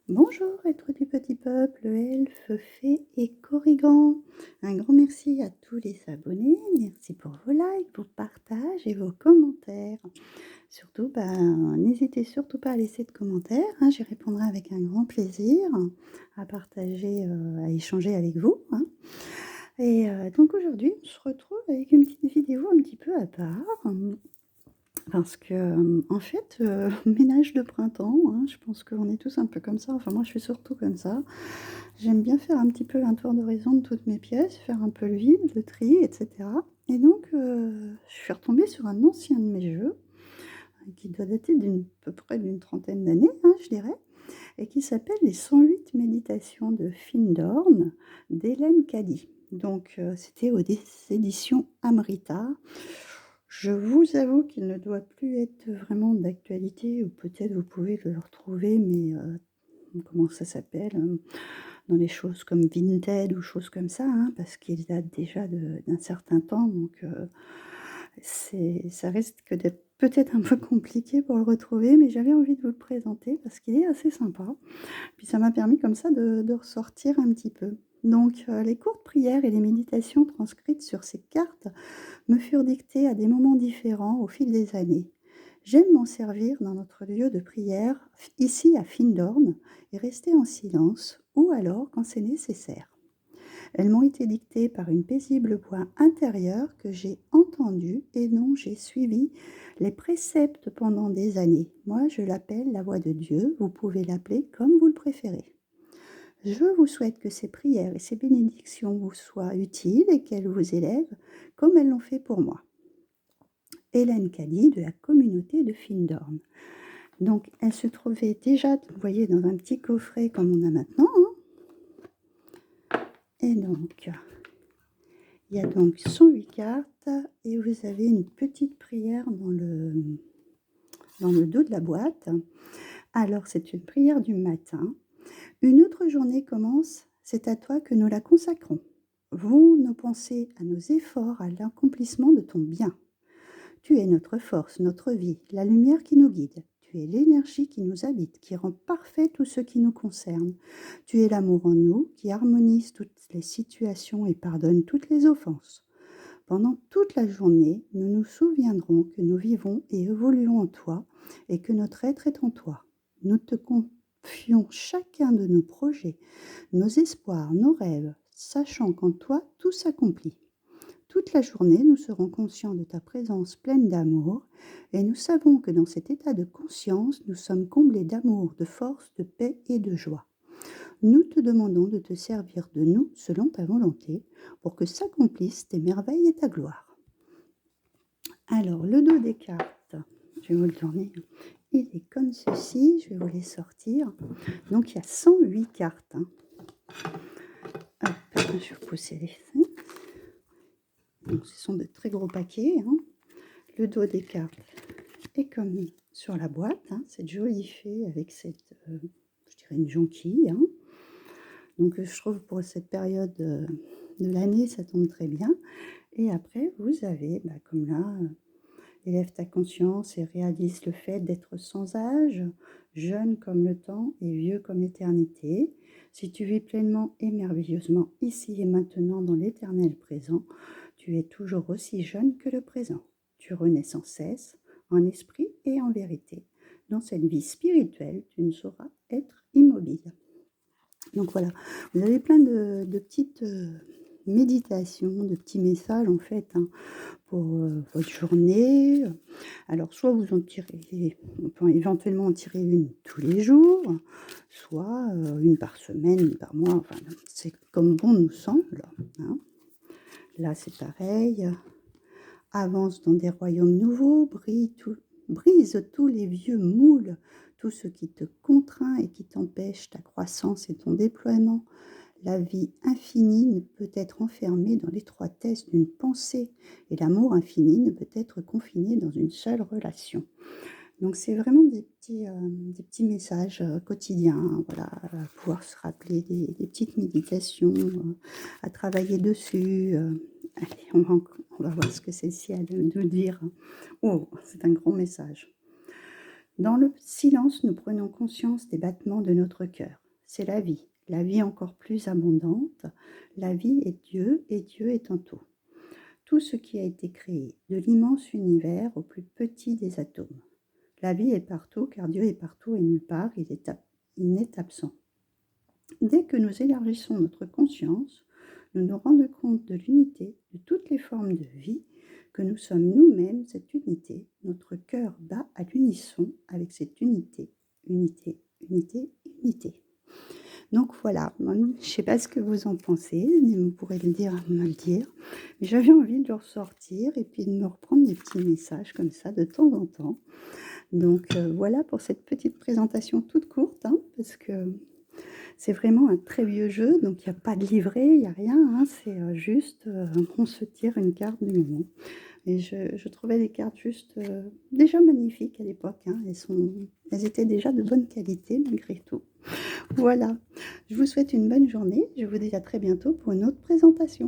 Bonjour à toi du petit peuple, elfes, fées et corrigans. Un grand merci à tous les abonnés. Merci pour vos likes, vos partages et vos commentaires. Surtout, n'hésitez surtout pas à laisser de commentaires, hein, j'y répondrai avec un grand plaisir à partager, à échanger avec vous, hein. Et donc aujourd'hui, on se retrouve avec une petite vidéo un petit peu à part. Parce que, en fait, ménage de printemps, hein, je pense qu'on est tous un peu comme ça, enfin moi je suis surtout comme ça. J'aime bien faire un petit peu un tour d'horizon de toutes mes pièces, faire un peu le vide, le tri et cetera. Et donc, je suis retombée sur un ancien de mes jeux, qui doit dater à peu près d'une trentaine d'années, hein, je dirais, et qui s'appelle Les 108 méditations de Findorn d'Hélène Caddy. Donc, c'était aux éditions Amrita. Je vous avoue qu'il ne doit plus être vraiment d'actualité, ou peut-être vous pouvez le retrouver, mais comment ça s'appelle? Dans les choses comme Vinted ou choses comme ça, hein, parce qu'il date déjà d'un certain temps, donc ça risque d'être peut-être un peu compliqué pour le retrouver, mais j'avais envie de vous le présenter parce qu'il est assez sympa. Puis ça m'a permis comme ça de ressortir un petit peu. Donc les courtes prières et les méditations transcrites sur ces cartes me furent dictées à des moments différents au fil des années. J'aime m'en servir dans notre lieu de prière, ici à Findorn, et rester en silence, ou alors quand c'est nécessaire. Elles m'ont été dictées par une paisible voix intérieure que j'ai entendue et dont j'ai suivi les préceptes pendant des années. Moi, je l'appelle la voix de Dieu, vous pouvez l'appeler comme vous le préférez. Je vous souhaite que ces prières et ces bénédictions vous soient utiles et qu'elles vous élèvent comme elles l'ont fait pour moi. Hélène Caddy de la communauté de Findorn. Donc, elle se trouvait déjà, vous voyez, dans un petit coffret comme on a maintenant, hein. Et donc, il y a donc 108 cartes et vous avez une petite prière dans le dos de la boîte. Alors, c'est une prière du matin. Une autre journée commence, c'est à toi que nous la consacrons. Vont nos pensées à nos efforts, à l'accomplissement de ton bien. Tu es notre force, notre vie, la lumière qui nous guide. Tu es l'énergie qui nous habite, qui rend parfait tout ce qui nous concerne. Tu es l'amour en nous, qui harmonise toutes les situations et pardonne toutes les offenses. Pendant toute la journée, nous nous souviendrons que nous vivons et évoluons en toi et que notre être est en toi. Nous te confions chacun de nos projets, nos espoirs, nos rêves, sachant qu'en toi tout s'accomplit. Toute la journée, nous serons conscients de ta présence pleine d'amour et nous savons que dans cet état de conscience, nous sommes comblés d'amour, de force, de paix et de joie. Nous te demandons de te servir de nous selon ta volonté pour que s'accomplissent tes merveilles et ta gloire. Alors, le dos des cartes, je vais vous le tourner, il est comme ceci, je vais vous les sortir. Donc, il y a 108 cartes, hein. Hop, je vais vous pousser les seins. Donc, ce sont de très gros paquets, hein. Le dos des cartes est comme sur la boîte, hein, cette jolie fée avec cette, je dirais une jonquille, hein. Donc je trouve pour cette période de l'année, ça tombe très bien. Et après, vous avez, comme là, élève ta conscience et réalise le fait d'être sans âge, jeune comme le temps et vieux comme l'éternité. Si tu vis pleinement et merveilleusement ici et maintenant dans l'éternel présent, tu es toujours aussi jeune que le présent. Tu renais sans cesse, en esprit et en vérité. Dans cette vie spirituelle, tu ne sauras être immobile. Donc voilà, vous avez plein de petites méditations, de petits messages en fait, hein, pour votre journée. Alors soit vous en tirez, on peut éventuellement en tirer une tous les jours, soit une par semaine, une par mois, enfin c'est comme bon nous semble, hein. Là c'est pareil, avance dans des royaumes nouveaux, brise tous les vieux moules, tout ce qui te contraint et qui t'empêche ta croissance et ton déploiement. La vie infinie ne peut être enfermée dans l'étroitesse d'une pensée et l'amour infini ne peut être confiné dans une seule relation. Donc c'est vraiment des petits messages quotidiens, hein, voilà, pouvoir se rappeler des petites méditations, à travailler dessus. Allez, on va voir ce que celle-ci a de nous dire. Oh, c'est un grand message. Dans le silence, nous prenons conscience des battements de notre cœur. C'est la vie encore plus abondante. La vie est Dieu et Dieu est en tout. Tout ce qui a été créé, de l'immense univers au plus petit des atomes. La vie est partout car Dieu est partout et nulle part, il n'est absent. Dès que nous élargissons notre conscience, nous nous rendons compte de l'unité de toutes les formes de vie, que nous sommes nous-mêmes cette unité. Notre cœur bat à l'unisson avec cette unité. Unité, unité, unité. Donc voilà, je ne sais pas ce que vous en pensez, vous pourrez me le dire. Mais j'avais envie de le ressortir et puis de me reprendre des petits messages comme ça de temps en temps. Donc voilà pour cette petite présentation toute courte, hein, parce que c'est vraiment un très vieux jeu, donc il n'y a pas de livret, il n'y a rien, hein, c'est juste, on se tire une carte du moment. Et je trouvais les cartes juste déjà magnifiques à l'époque, hein, elles étaient déjà de bonne qualité malgré tout. Voilà, je vous souhaite une bonne journée, je vous dis à très bientôt pour une autre présentation.